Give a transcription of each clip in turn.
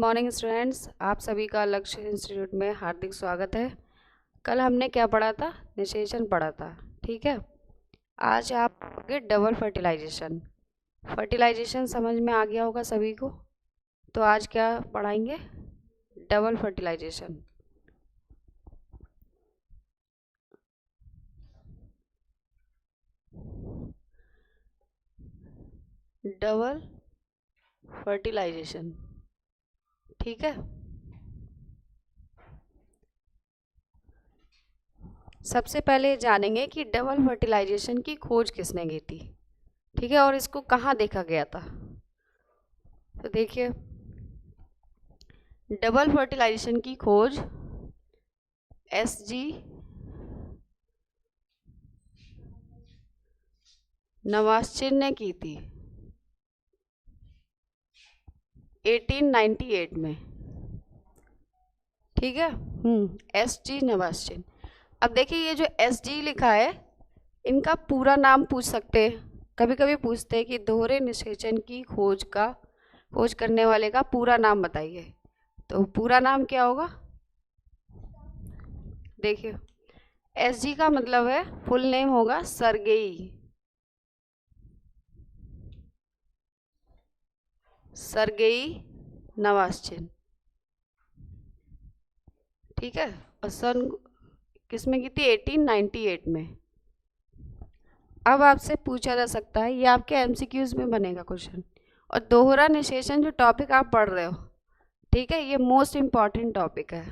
Morning students, आप सभी का लक्ष्य इंस्टीट्यूट में हार्दिक स्वागत है। कल हमने क्या पढ़ा था? निषेचन पढ़ा था। ठीक है, आज आप पढ़ोगे डबल फर्टिलाइजेशन। फर्टिलाइजेशन समझ में आ गया होगा सभी को। तो आज क्या पढ़ाएंगे? Double fertilisation. डबल फर्टिलाइजेशन, ठीक है। सबसे पहले जानेंगे कि डबल फर्टिलाइजेशन की खोज किसने की थी, ठीक है, और इसको कहाँ देखा गया था। तो देखिए, डबल फर्टिलाइजेशन की खोज एसजी नवास्चिन ने की थी 1898 में, ठीक है। एसजी नवास्चिन। अब देखिए, ये जो एसजी लिखा है, इनका पूरा नाम पूछ सकते हैं। कभी कभी पूछते हैं कि दोहरे निषेचन की खोज करने वाले का पूरा नाम बताइए। तो पूरा नाम क्या होगा? देखिए, एसजी का मतलब है, फुल नेम होगा सर्गेई नवास्चिन, ठीक है। और सन किसमें की थी? 1898 में। अब आपसे पूछा जा सकता है, ये आपके एमसीक्यूज में बनेगा क्वेश्चन। और दोहरा निषेचन जो टॉपिक आप पढ़ रहे हो, ठीक है, ये मोस्ट इम्पॉर्टेंट टॉपिक है।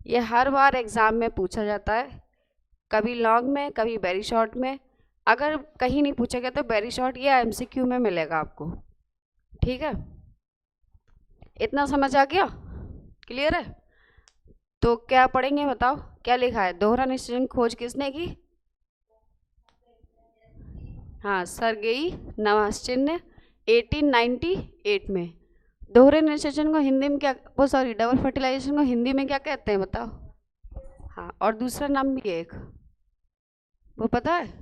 ये हर बार एग्जाम में पूछा जाता है, कभी लॉन्ग में, कभी वेरी शॉर्ट में। अगर कहीं नहीं पूछा गया तो वेरी शॉर्ट या एमसीक्यू में मिलेगा आपको, ठीक है। इतना समझ आ गया? क्लियर है? तो क्या पढ़ेंगे बताओ, क्या लिखा है? दोहरा निषेचन खोज किसने की? हाँ, सर्गेई नवास्चिन ने 1898 में। दोहरे निषेचन को हिंदी में क्या, डबल फर्टिलाइजेशन को हिंदी में क्या कहते हैं बताओ? हाँ, और दूसरा नाम भी है एक, वो पता है?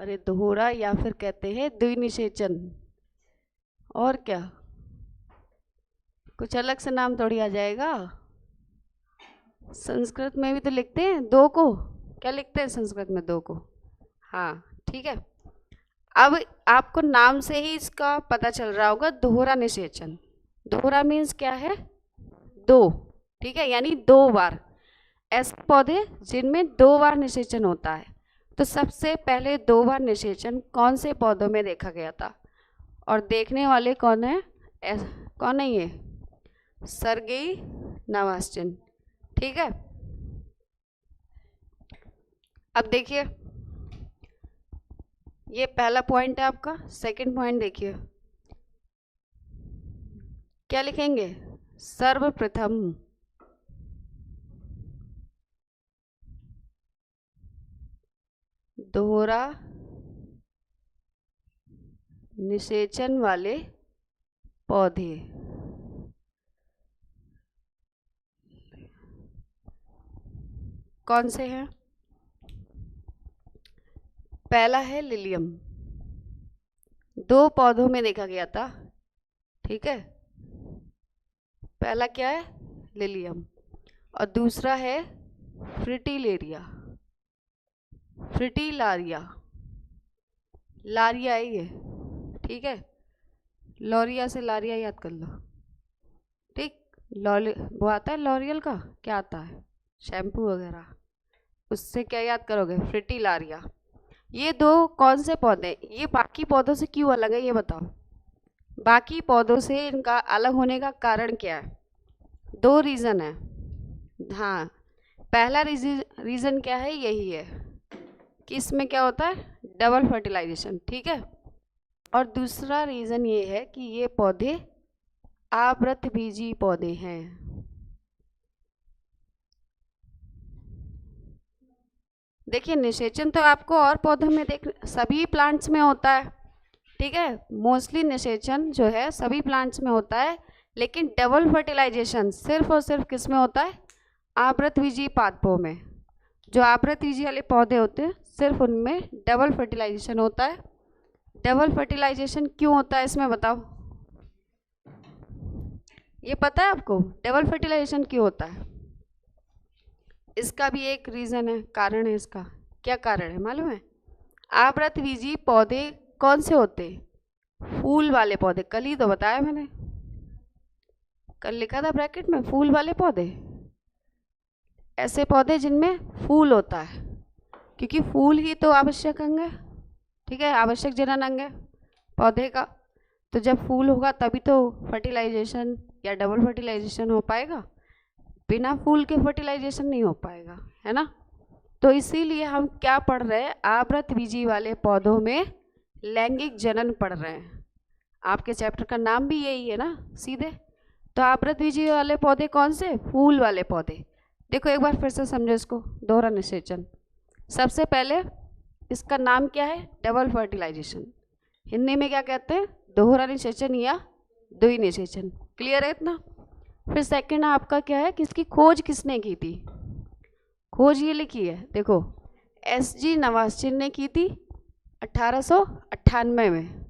अरे दोहरा, या फिर कहते हैं द्विनिषेचन। और क्या, कुछ अलग से नाम थोड़ी आ जाएगा। संस्कृत में भी तो लिखते हैं दो को, क्या लिखते हैं संस्कृत में? दो को। हाँ, ठीक है। अब आपको नाम से ही इसका पता चल रहा होगा, दोहरा निषेचन। दोहरा मीन्स क्या है? दो, ठीक है, यानी दो बार। ऐसे पौधे जिनमें दो बार निषेचन होता है। तो सबसे पहले दो बार निषेचन कौन से पौधों में देखा गया था? और देखने वाले कौन है? कौन है ये? सर्गेई नवास्चिन, ठीक है। अब देखिए, ये पहला पॉइंट है आपका। सेकंड पॉइंट देखिए, क्या लिखेंगे? सर्वप्रथम दोहरा निषेचन वाले पौधे। कौन से हैं? पहला है लिलियम, दो पौधों में देखा गया था, ठीक है। पहला क्या है? लिलियम। और दूसरा है फ्रिटिलेरिया, फ्रिटिलारिया, लारिया है ये, ठीक है। लॉरिया से लारिया याद कर लो, ठीक। वो आता है लॉरियल का, क्या आता है? शैम्पू वगैरह, उससे क्या याद करोगे? फ्रिटिलारिया। ये दो कौन से पौधे? ये बाकी पौधों से क्यों अलग है ये बताओ? बाकी पौधों से इनका अलग होने का कारण क्या है? दो रीज़न है। हाँ, पहला रीज़न क्या है? यही है कि इसमें क्या होता है? डबल फर्टिलाइजेशन, ठीक है। और दूसरा रीज़न ये है कि ये पौधे आवृतबीजी पौधे हैं। देखिए, निषेचन तो आपको और पौधों में सभी प्लांट्स में होता है, ठीक है। मोस्टली निषेचन जो है सभी प्लांट्स में होता है, लेकिन डबल फर्टिलाइजेशन सिर्फ और सिर्फ किस में होता है? आवृतबीजी पादपों में। जो आवृतबीजी वाले पौधे होते हैं, सिर्फ उनमें डबल फर्टिलाइजेशन होता है। डबल फर्टिलाइजेशन क्यों होता है इसमें बताओ, ये पता है आपको डबल फर्टिलाइजेशन क्यों होता है? इसका भी एक रीज़न है, कारण है इसका। क्या कारण है मालूम है? आवृतबीजी पौधे कौन से होते हैं? फूल वाले पौधे। कल ही तो बताया मैंने, कल लिखा था ब्रैकेट में, फूल वाले पौधे, ऐसे पौधे जिनमें फूल होता है, क्योंकि फूल ही तो आवश्यक अंग है, ठीक है, आवश्यक जनन अंग है पौधे का। तो जब फूल होगा तभी तो फर्टिलाइजेशन या डबल फर्टिलाइजेशन हो पाएगा, बिना फूल के फर्टिलाइजेशन नहीं हो पाएगा, है ना। तो इसीलिए हम क्या पढ़ रहे हैं, आवृतबीजी वाले पौधों में लैंगिक जनन पढ़ रहे हैं। आपके चैप्टर का नाम भी यही है ना सीधे। तो आवृतबीजी वाले पौधे कौन से? फूल वाले पौधे। देखो एक बार फिर से समझो इसको, दोहरा निषेचन। सबसे पहले इसका नाम क्या है? Double fertilisation. हिंदी में क्या कहते हैं? दोहरा निषेचन या द्वि निषेचन। क्लियर है इतना? फिर सेकंड आपका क्या है कि इसकी खोज किसने की थी? खोज ये लिखी है, देखो, SG नवास्चिन ने की थी 1898 में,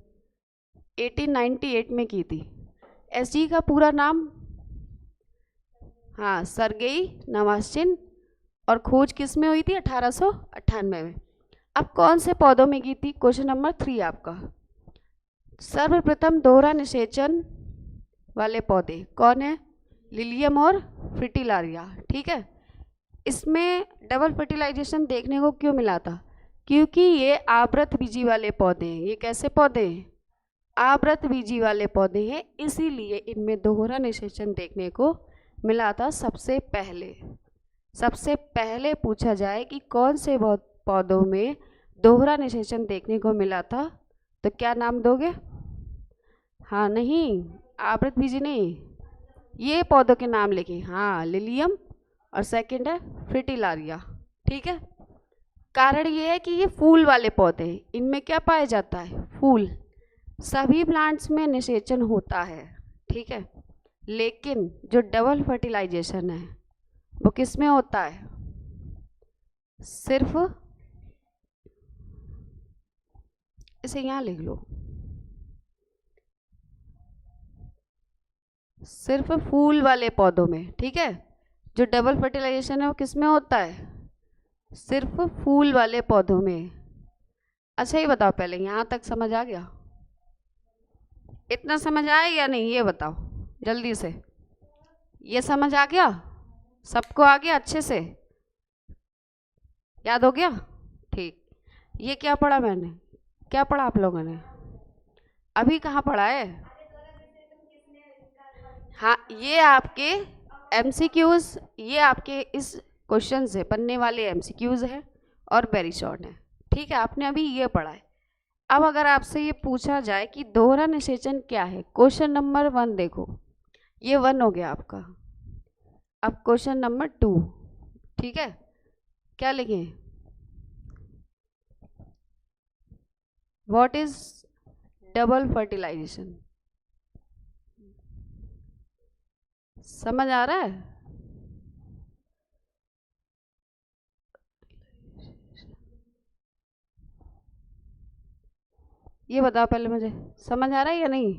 1898 में की थी। SG का पूरा नाम, हाँ, सर्गेई नवास्चिन, और खोज किस में हुई थी? 1898 में। अब कौन से पौधों में की थी? क्वेश्चन नंबर 3 आपका। सर्वप्रथम दोहरा निषेचन वाले पौधे कौन है? लिलियम और फ्रिटिलारिया, ठीक है। इसमें डबल फर्टिलाइजेशन देखने को क्यों मिला था? क्योंकि ये आवृतबीजी वाले पौधे हैं। ये कैसे पौधे हैं? आवृतबीजी वाले पौधे हैं, इसीलिए इनमें दोहरा निषेचन देखने को मिला था सबसे पहले। सबसे पहले पूछा जाए कि कौन से पौधों में दोहरा निषेचन देखने को मिला था, तो क्या नाम दोगे? हाँ, नहीं, आवृतबीजी नहीं, ये पौधों के नाम लिखे। हाँ, लिलियम और सेकंड है फ्रिटिलारिया, ठीक है। कारण ये है कि ये फूल वाले पौधे हैं, इनमें क्या पाया जाता है? फूल। सभी प्लांट्स में निषेचन होता है, ठीक है, लेकिन जो डबल फर्टिलाइजेशन है वो किस में होता है? सिर्फ, इसे यहाँ लिख लो, सिर्फ फूल वाले पौधों में, ठीक है। जो डबल फर्टिलाइजेशन है वो किस में होता है? सिर्फ फूल वाले पौधों में। अच्छा ये बताओ, पहले यहाँ तक समझ आ गया? इतना समझ आया या नहीं, ये बताओ जल्दी से। ये समझ आ गया सबको? आ गया अच्छे से? याद हो गया? ठीक। ये क्या पढ़ा मैंने? क्या पढ़ा आप लोगों ने? अभी कहाँ पढ़ा है? हाँ, ये आपके MCQs, ये आपके इस क्वेश्चन से बनने वाले MCQs है और वेरी शॉर्ट है, ठीक है। आपने अभी ये पढ़ा है। अब अगर आपसे ये पूछा जाए कि दोहरा निषेचन क्या है, क्वेश्चन नंबर 1 देखो, ये 1 हो गया आपका। अब क्वेश्चन नंबर 2, ठीक है, क्या लिखें? What is double fertilization? समझ आ रहा है? ये बताओ पहले मुझे, समझ आ रहा है या नहीं?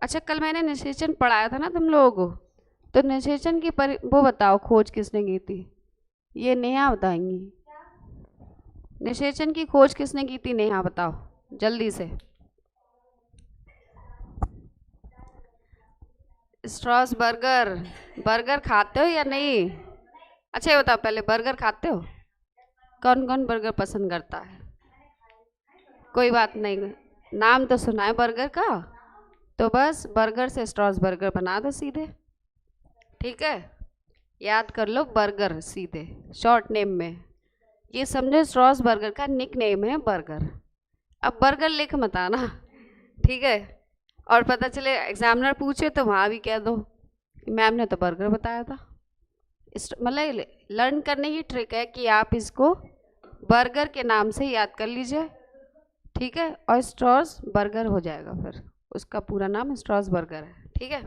अच्छा, कल मैंने निषेचन पढ़ाया था ना तुम लोगों को, तो निषेचन की वो बताओ खोज किसने की थी? ये नेहा बताएंगी। निषेचन की खोज किसने की थी? नेहा बताओ जल्दी से। स्ट्रॉसबर्गर। बर्गर खाते हो या नहीं? अच्छा ये बताओ पहले, बर्गर खाते हो? कौन कौन बर्गर पसंद करता है? कोई बात नहीं, नाम तो सुना है बर्गर का, तो बस बर्गर से स्ट्रॉसबर्गर बना दो सीधे, ठीक है। याद कर लो, बर्गर सीधे शॉर्ट नेम में। ये समझो स्ट्रॉसबर्गर का निक नेम है बर्गर। अब बर्गर लिख मत आना, ठीक है, और पता चले एग्जामिनर पूछे तो वहाँ भी कह दो मैम ने तो बर्गर बताया था। मतलब लर्न करने की ट्रिक है कि आप इसको बर्गर के नाम से याद कर लीजिए, ठीक है, और स्ट्रॉस बर्गर हो जाएगा, फिर उसका पूरा नाम स्ट्रॉस बर्गर है, ठीक है।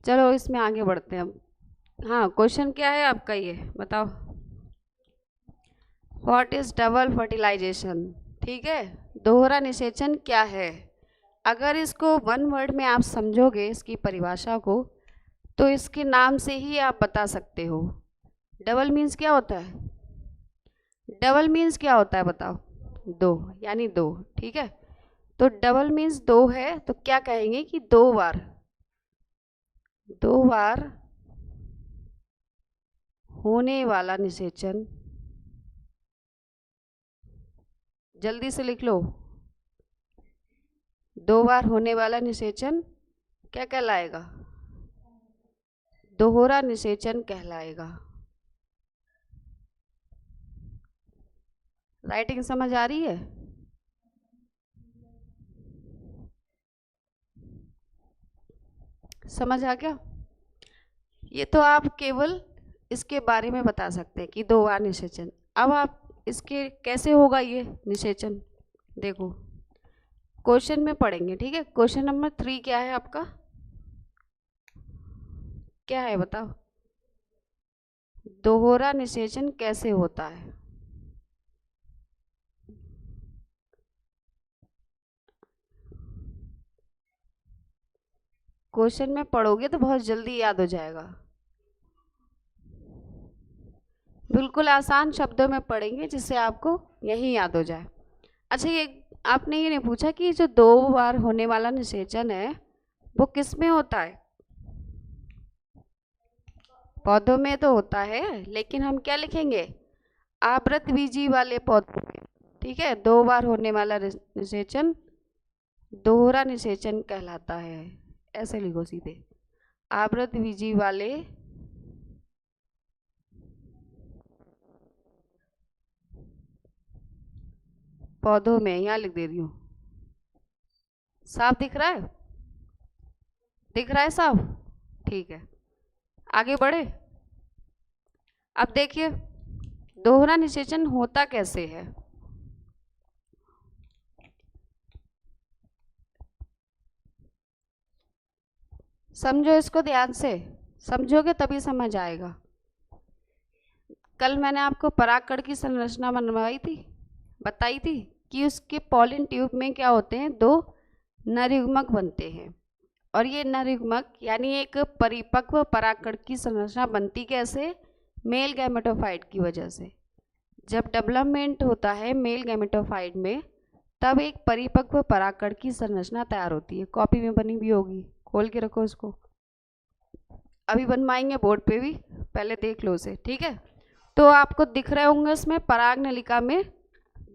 चलो इसमें आगे बढ़ते हैं अब। हाँ, क्वेश्चन क्या है आपका, ये बताओ। व्हाट इज डबल फर्टिलाइजेशन, ठीक है, दोहरा निषेचन क्या है। अगर इसको वन वर्ड में आप समझोगे इसकी परिभाषा को, तो इसके नाम से ही आप बता सकते हो। डबल मीन्स क्या होता है, डबल मीन्स क्या होता है बताओ, दो, यानी दो, ठीक है। तो डबल मीन्स दो है, तो क्या कहेंगे कि दो बार होने वाला निषेचन, जल्दी से लिख लो, दो बार होने वाला निषेचन क्या कहलाएगा, दोहरा निषेचन कहलाएगा। राइटिंग समझ आ रही है? समझ आ गया? ये तो आप केवल इसके बारे में बता सकते हैं कि दो बार निषेचन। अब आप इसके कैसे होगा ये निषेचन, देखो क्वेश्चन में पढ़ेंगे, ठीक है। क्वेश्चन नंबर 3 क्या है आपका, क्या है बताओ, दोहरा निषेचन कैसे होता है। क्वेश्चन में पढ़ोगे तो बहुत जल्दी याद हो जाएगा, बिल्कुल आसान शब्दों में पढ़ेंगे जिससे आपको यही याद हो जाए। अच्छा, ये आपने ये नहीं पूछा कि जो दो बार होने वाला निषेचन है वो किस में होता है, पौधों में तो होता है, लेकिन हम क्या लिखेंगे, आवृत बीजी वाले पौधों में, ठीक है। दो बार होने वाला निषेचन दोहरा निषेचन कहलाता है, ऐसे लिखो सीधे, आवृत बीजी वाले पौधों में, यहाँ लिख दे रही हूँ, साफ दिख रहा है, दिख रहा है साफ, ठीक है। आगे बढ़े। अब देखिए दोहरा निषेचन होता कैसे है, समझो इसको ध्यान से, समझोगे तभी समझ आएगा। कल मैंने आपको परागकण की संरचना बताई थी कि उसके पॉलिन ट्यूब में क्या होते हैं, दो नरयुग्मक बनते हैं, और ये नरयुग्मक यानी एक परिपक्व परागकण की संरचना बनती कैसे, मेल गैमेटोफाइट की वजह से। जब डेवलपमेंट होता है मेल गैमेटोफाइट में, तब एक परिपक्व परागकण की संरचना तैयार होती है, कॉपी में बनी भी होगी, खोल के रखो उसको, अभी बनवाएंगे बोर्ड पे भी, पहले देख लो उसे, ठीक है। तो आपको दिख रहे होंगे इसमें पराग नलिका में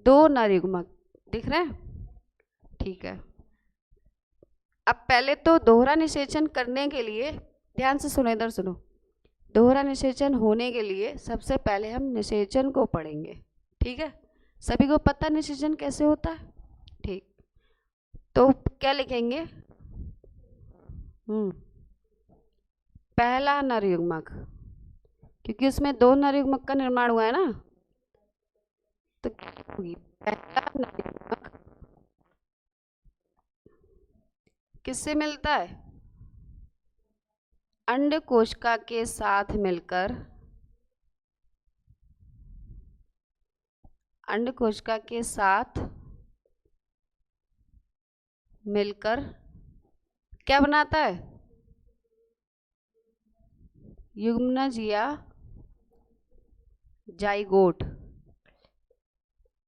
दो नरयुग्मक दिख रहे हैं, ठीक है। अब पहले तो दोहरा निषेचन करने के लिए, ध्यान से सुनो, इधर सुनो, दोहरा निषेचन होने के लिए सबसे पहले हम निषेचन को पढ़ेंगे, ठीक है। सभी को पता निषेचन कैसे होता है, ठीक। तो क्या लिखेंगे, पहला नरयुग्मक, क्योंकि उसमें दो नरयुग्मक का निर्माण हुआ है ना, तो क्या होगी, पहला नरयुग्मक किससे मिलता है, अंड कोशिका के साथ मिलकर, अंड कोशिका के साथ मिलकर क्या बनाता है, युग्मनज या जाइगोट,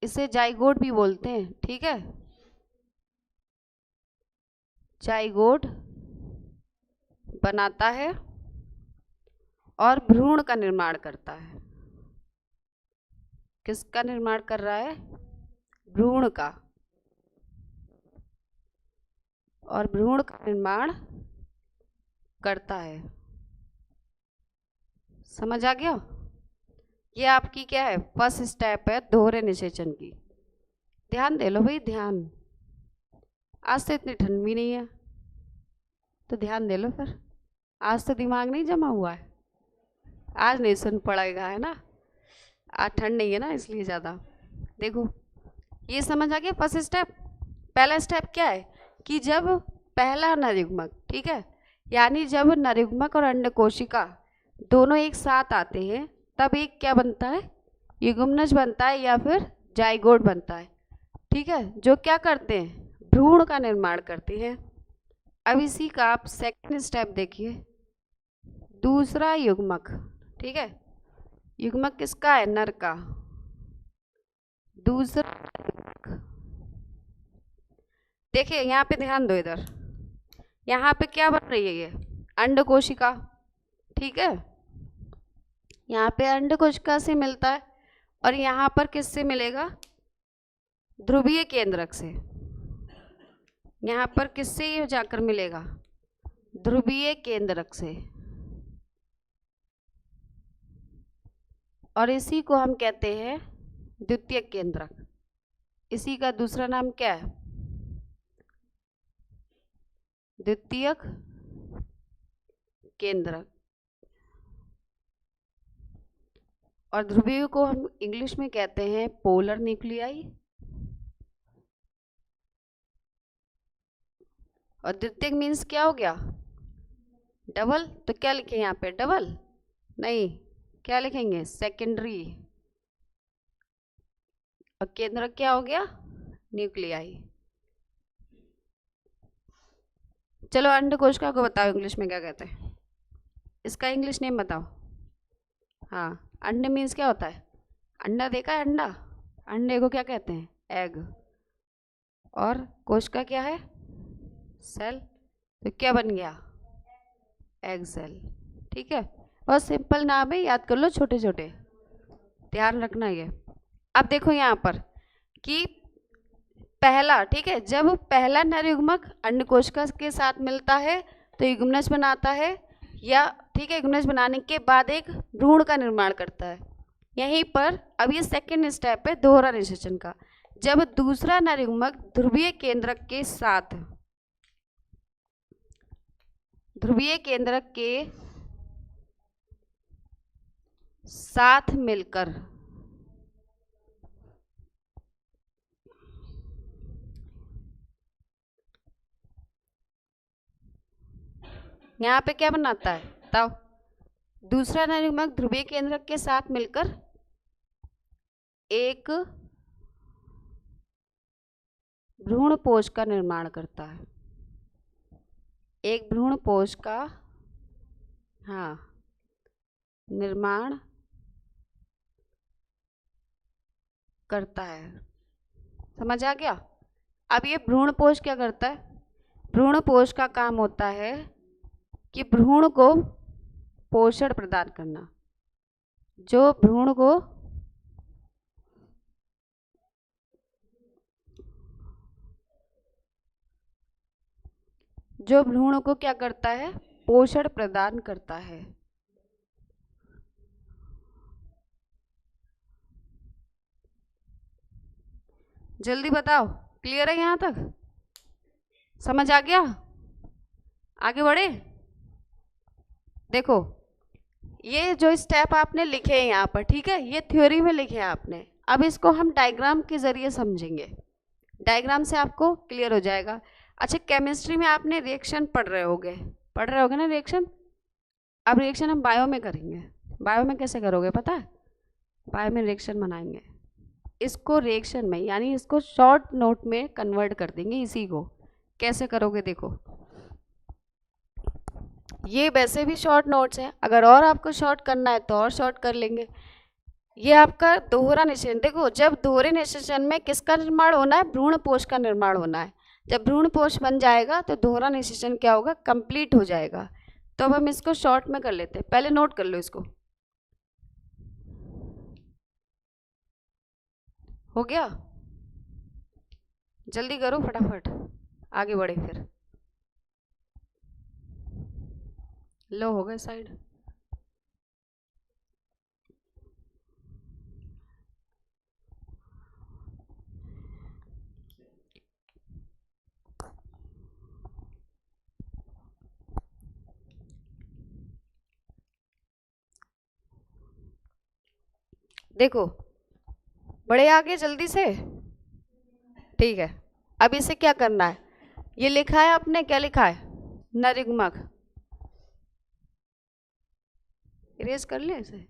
इसे जाइगोट भी बोलते हैं, ठीक है। जाइगोट बनाता है और भ्रूण का निर्माण करता है। किसका निर्माण कर रहा है, भ्रूण का, और भ्रूण का निर्माण करता है। समझ आ गया? ये आपकी क्या है, फर्स्ट स्टेप है दोहरे निषेचन की। ध्यान दे लो भाई, ध्यान, आज तो इतनी ठंड भी नहीं है तो ध्यान दे लो फिर, आज तो दिमाग नहीं जमा हुआ है, आज नहीं सुन पड़ेगा, है ना, आज ठंड नहीं है ना इसलिए ज़्यादा। देखो ये समझ आ गया फर्स्ट स्टेप। पहला स्टेप क्या है कि जब पहला नरयुग्मक, ठीक है, यानी जब नरयुग्मक और अंड कोशिका दोनों एक साथ आते हैं तब एक क्या बनता है, युग्मनज बनता है या फिर जाइगोट बनता है। ठीक है, जो क्या करते हैं, भ्रूण का निर्माण करते हैं। अब इसी का आप सेकंड स्टेप देखिए, दूसरा युग्मक। ठीक है, युग्मक किसका है, नर का। दूसरा देखिए यहाँ पे ध्यान दो, इधर यहाँ पे क्या बन रही है, ये अंड कोशिका। ठीक है, यहाँ पे अंड कोशिका से मिलता है और यहाँ पर किससे मिलेगा, ध्रुवीय केंद्रक से। यहाँ पर किससे ये जाकर मिलेगा, ध्रुवीय केंद्रक से। और इसी को हम कहते हैं द्वितीयक केंद्रक। इसी का दूसरा नाम क्या है, द्वितीयक केंद्रक। और ध्रुवीय को हम इंग्लिश में कहते हैं पोलर न्यूक्लियाई। और द्वितीयक मीन्स क्या हो गया, डबल। तो क्या लिखें यहाँ पे, डबल नहीं, क्या लिखेंगे, सेकेंडरी। और केंद्रक क्या हो गया, न्यूक्लियाई। चलो अंड कोशिका को बताओ इंग्लिश में क्या कहते हैं, इसका इंग्लिश नेम बताओ। हाँ, अंड मीन्स क्या होता है, अंडा देखा है, अंडा, अंडे को क्या कहते हैं, एग। और कोशिका क्या है, सेल। तो क्या बन गया, एग सेल। ठीक है, बहुत सिंपल नाम है, याद कर लो, छोटे छोटे, ध्यान रखना ये। अब देखो यहाँ पर कि पहला, ठीक है, जब पहला नर युग्मक अंड कोशिका के साथ मिलता है तो युग्मनज बनाता है, या ठीक है, युग्मनज बनाने के बाद एक भ्रूण का निर्माण करता है। यहीं पर अब ये सेकंड स्टेप है दोहरा निषेचन का। जब दूसरा नर युग्मक ध्रुवीय केंद्रक के साथ, ध्रुवीय केंद्रक के साथ मिलकर यहाँ पे क्या बनाता है बताओ, दूसरा नर युग्मक ध्रुवीय केंद्रक के साथ मिलकर एक भ्रूणपोष का निर्माण करता है। एक भ्रूणपोष का, हाँ, निर्माण करता है। समझ आ गया। अब ये भ्रूणपोष क्या करता है, भ्रूणपोष का काम होता है कि भ्रूण को पोषण प्रदान करना। जो भ्रूण को क्या करता है, पोषण प्रदान करता है। जल्दी बताओ, क्लियर है यहाँ तक, समझ आ गया, आगे बढ़े। देखो ये जो स्टेप आपने लिखे हैं यहाँ पर, ठीक है, ये थ्योरी में लिखे हैं आपने। अब इसको हम डायग्राम के जरिए समझेंगे, डायग्राम से आपको क्लियर हो जाएगा। अच्छा, केमिस्ट्री में आपने रिएक्शन पढ़ रहे होगे ना रिएक्शन। अब रिएक्शन हम बायो में करेंगे। बायो में कैसे करोगे पता है, बायो में रिएक्शन बनाएंगे, इसको रिएक्शन में, यानी इसको शॉर्ट नोट में कन्वर्ट कर देंगे। इसी को कैसे करोगे देखो, ये वैसे भी शॉर्ट नोट्स हैं, अगर और आपको शॉर्ट करना है तो और शॉर्ट कर लेंगे। ये आपका दोहरा निषेचन। देखो जब दोहरे निषेचन में किसका निर्माण होना है, भ्रूणपोष का निर्माण होना है। जब भ्रूणपोष बन जाएगा तो दोहरा निषेचन क्या होगा, कंप्लीट हो जाएगा। तो अब हम इसको शॉर्ट में कर लेते हैं, पहले नोट कर लो इसको। हो गया, जल्दी करो फटाफट, आगे बढ़े फिर। लो हो गए साइड। देखो बड़े आगे जल्दी से, ठीक है। अब इसे क्या करना है, ये लिखा है आपने, क्या लिखा है, नर युग्मक। इरेज कर ले इसे।